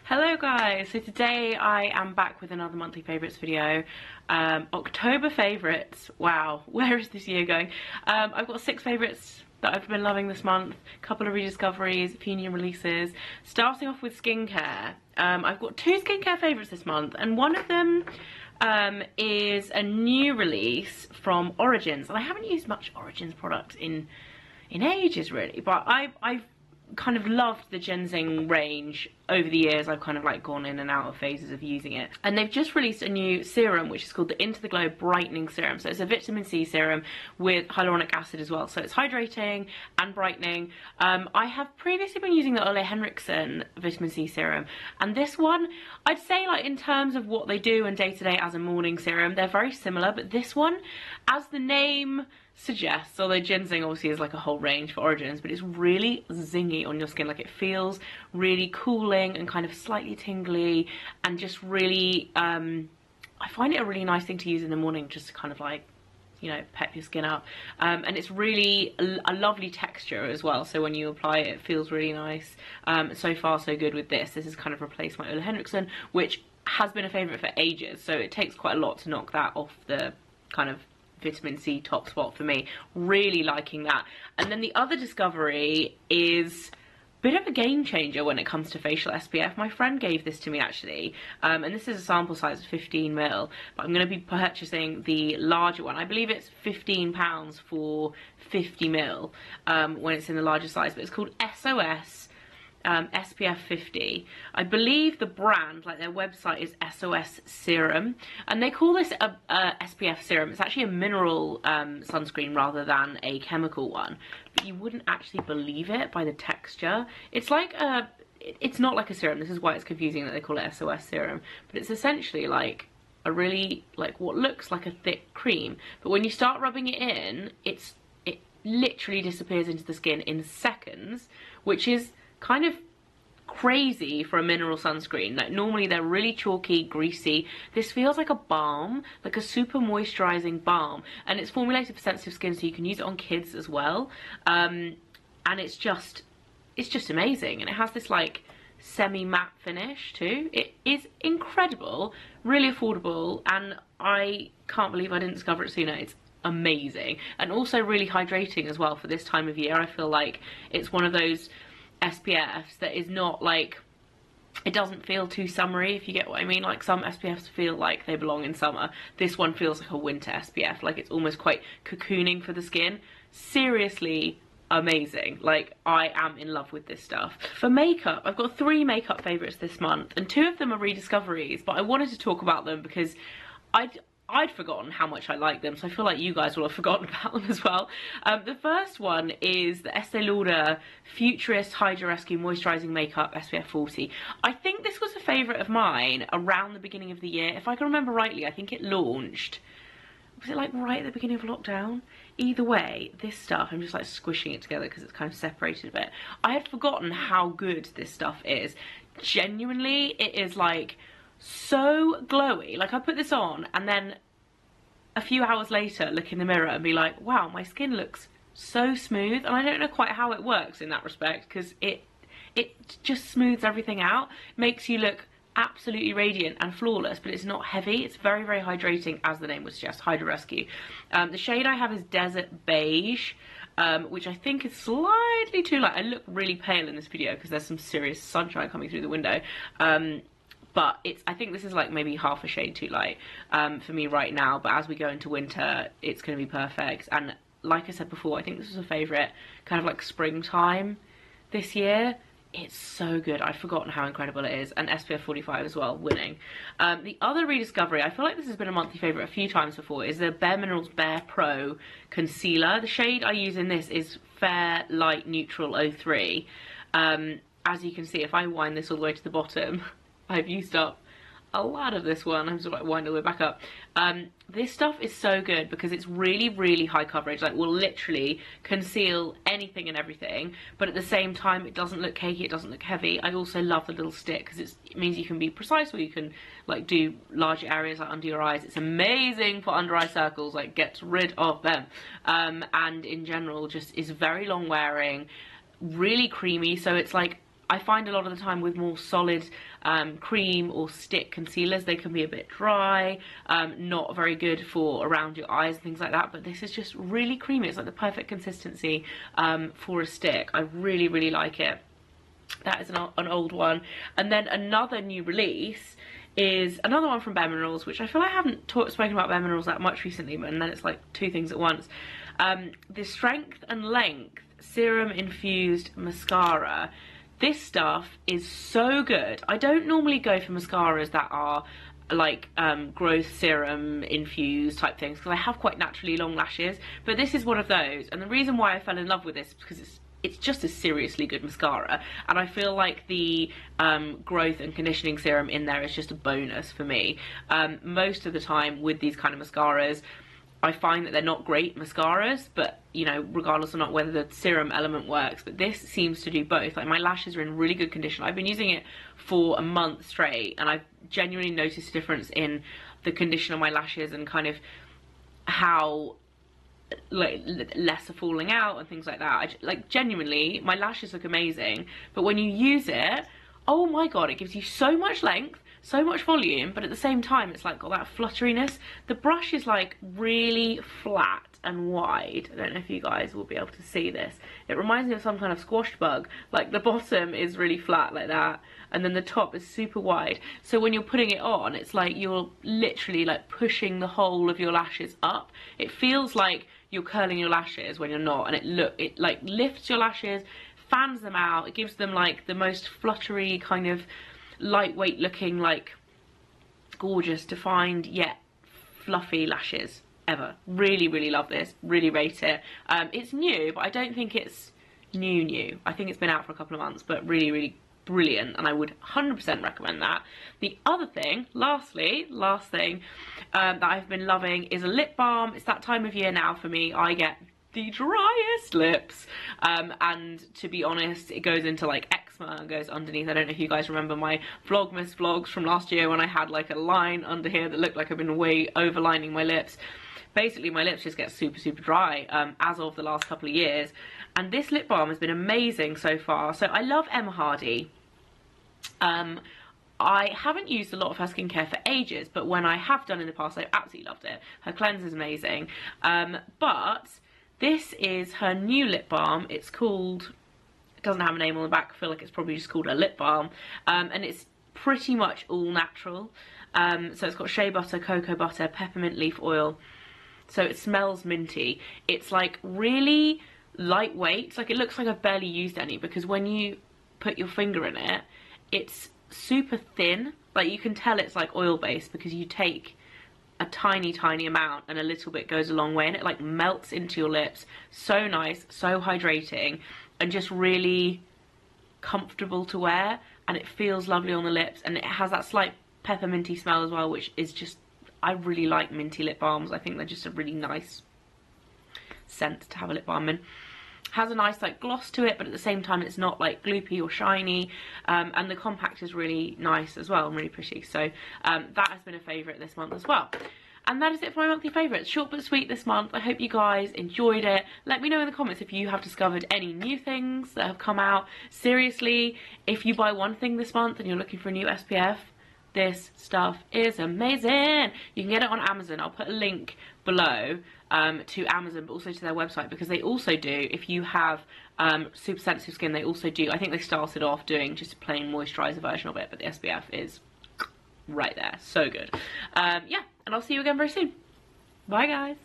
Hello guys, so today I am back with another monthly favourites video. October favourites, wow, where is this year going? I've got 6 favourites that I've been loving this month, a couple of rediscoveries, a few new releases. Starting off with skincare, I've got 2 skincare favourites this month, and one of them is a new release from Origins, and I haven't used much Origins products in ages really, but I've kind of loved the ginseng range over the years. I've kind of like gone in and out of phases of using it, and they've just released a new serum which is called the Into the Glow Brightening Serum. So it's a vitamin C serum with hyaluronic acid as well, so it's hydrating and brightening. I have previously been using the Ole Henriksen vitamin C serum, and this one I'd say, like, in terms of what they do and day to day as a morning serum, they're very similar, but this one, as the name suggests, although ginseng obviously is like a whole range for Origins, but it's really zingy on your skin. Like, it feels really cooling and kind of slightly tingly, and just really I find it a really nice thing to use in the morning, just to kind of like, you know, pep your skin up. And it's really a lovely texture as well, so when you apply it, it feels really nice. So far so good with this. This has kind of replaced my Ole Henriksen, which has been a favourite for ages, so it takes quite a lot to knock that off the kind of vitamin C top spot for me. Really liking that. And then the other discovery is a bit of a game changer when it comes to facial SPF. My friend gave this to me actually, and this is a sample size of 15ml, but I'm going to be purchasing the larger one. I believe it's £15 for 50ml when it's in the larger size, but it's called SOS SPF 50. I believe the brand, like their website, is SOS Serum, and they call this a SPF serum. It's actually a mineral sunscreen rather than a chemical one, but you wouldn't actually believe it by the texture. It's like it's not like a serum. This is why it's confusing that they call it SOS Serum, but it's essentially like a really, like, what looks like a thick cream, but when you start rubbing it in, it literally disappears into the skin in seconds, which is kind of crazy for a mineral sunscreen. Like, normally they're really chalky, greasy. This feels like a balm, like a super moisturizing balm, and it's formulated for sensitive skin, so you can use it on kids as well. And it's just amazing, and it has this like semi-matte finish too. It is incredible, really affordable, and I can't believe I didn't discover it sooner. It's amazing, and also really hydrating as well for this time of year. I feel like it's one of those SPFs that is not like, it doesn't feel too summery, if you get what I mean. Like, some SPFs feel like they belong in summer. This one feels like a winter SPF, like it's almost quite cocooning for the skin. Seriously amazing. Like, I am in love with this stuff. For makeup, I've got 3 makeup favourites this month, and 2 of them are rediscoveries, but I wanted to talk about them because I'd forgotten how much I like them, so I feel like you guys will have forgotten about them as well. The first one is the Estee Lauder Futurist Hydra Rescue Moisturising Makeup SPF 40. I think this was a favourite of mine around the beginning of the year. If I can remember rightly, I think it launched, was it like right at the beginning of lockdown? Either way, this stuff, I'm just like squishing it together because it's kind of separated a bit. I had forgotten how good this stuff is. Genuinely, it is like so glowy. Like, I put this on and then a few hours later look in the mirror and be like, wow, my skin looks so smooth. And I don't know quite how it works in that respect, because it just smooths everything out, makes you look absolutely radiant and flawless, but it's not heavy. It's very, very hydrating, as the name would suggest, Hydra Rescue. The shade I have is Desert Beige, which I think is slightly too light. I look really pale in this video because there's some serious sunshine coming through the window. But I think this is like maybe half a shade too light for me right now, but as we go into winter, it's going to be perfect. And like I said before, I think this was a favourite kind of like springtime this year. It's so good. I've forgotten how incredible it is. And SPF 45 as well, winning. The other rediscovery, I feel like this has been a monthly favourite a few times before, is the Bare Minerals Bare Pro Concealer. The shade I use in this is Fair Light Neutral 03. As you can see, if I wind this all the way to the bottom, I've used up a lot of this one. I'm sort of like winding all the way back up. This stuff is so good because it's really, really high coverage. Like, will literally conceal anything and everything, but at the same time, it doesn't look cakey, it doesn't look heavy. I also love the little stick because it means you can be precise, or you can like do larger areas like under your eyes. It's amazing for under eye circles, like gets rid of them. And in general, just is very long wearing, really creamy. So it's like I find a lot of the time with more solid cream or stick concealers, they can be a bit dry, not very good for around your eyes and things like that, but this is just really creamy. It's like the perfect consistency for a stick. I really, really like it. That is an old one. And then another new release is another one from Bare Minerals, which I feel I haven't spoken about Bare Minerals that much recently, but then it's like two things at once. The Strength and Length Serum Infused Mascara. This stuff is so good. I don't normally go for mascaras that are like growth serum infused type things, because I have quite naturally long lashes, but this is one of those. And the reason why I fell in love with this is because it's just a seriously good mascara, and I feel like the growth and conditioning serum in there is just a bonus for me. Most of the time with these kind of mascaras, I find that they're not great mascaras, but you know, regardless of not whether the serum element works, but this seems to do both. Like, my lashes are in really good condition. I've been using it for a month straight, and I've genuinely noticed a difference in the condition of my lashes and kind of how like less are falling out and things like that. Like, genuinely, my lashes look amazing, but when you use it, oh my god, it gives you so much length, so much volume, but at the same time it's like got that flutteriness. The brush is like really flat and wide. I don't know if you guys will be able to see this. It reminds me of some kind of squash bug. Like, the bottom is really flat like that, and then the top is super wide. So when you're putting it on, it's like you're literally like pushing the whole of your lashes up. It feels like you're curling your lashes when you're not, and it like lifts your lashes, fans them out. It gives them like the most fluttery kind of lightweight looking, like gorgeous defined yet fluffy lashes ever. Really, really love this. Really rate it. It's new, but I don't think it's new. I think it's been out for a couple of months, but really, really brilliant, and I would 100% recommend that. The other thing, last thing that I've been loving is a lip balm. It's that time of year now for me. I get the driest lips, and to be honest, it goes into like eczema and goes underneath. I don't know if you guys remember my Vlogmas vlogs from last year when I had like a line under here that looked like I've been way overlining my lips. Basically, my lips just get super, super dry as of the last couple of years, and this lip balm has been amazing so far. So I love Emma Hardy. I haven't used a lot of her skincare for ages, but when I have done in the past, I've absolutely loved it. Her cleanser is amazing. But this is her new lip balm. It's called, it doesn't have a name on the back, I feel like it's probably just called a lip balm. And it's pretty much all natural. So it's got shea butter, cocoa butter, peppermint leaf oil. So it smells minty. It's like really lightweight. It's like, it looks like I've barely used any, because when you put your finger in it, it's super thin. Like, you can tell it's like oil based because you take a tiny amount and a little bit goes a long way, and it like melts into your lips. So nice, so hydrating, and just really comfortable to wear, and it feels lovely on the lips, and it has that slight pepperminty smell as well, which is just, I really like minty lip balms. I think they're just a really nice scent to have a lip balm in. Has a nice like gloss to it, but at the same time it's not like gloopy or shiny, and the compact is really nice as well and really pretty. So that has been a favourite this month as well. And that is it for my monthly favourites. Short but sweet this month. I hope you guys enjoyed it. Let me know in the comments if you have discovered any new things that have come out. Seriously, if you buy one thing this month and you're looking for a new SPF, this stuff is amazing. You can get it on Amazon. I'll put a link below to Amazon, but also to their website, because they also do, if you have super sensitive skin, they also do, I think they started off doing just a plain moisturizer version of it, but the SPF is right there. So good. Yeah, and I'll see you again very soon. Bye guys.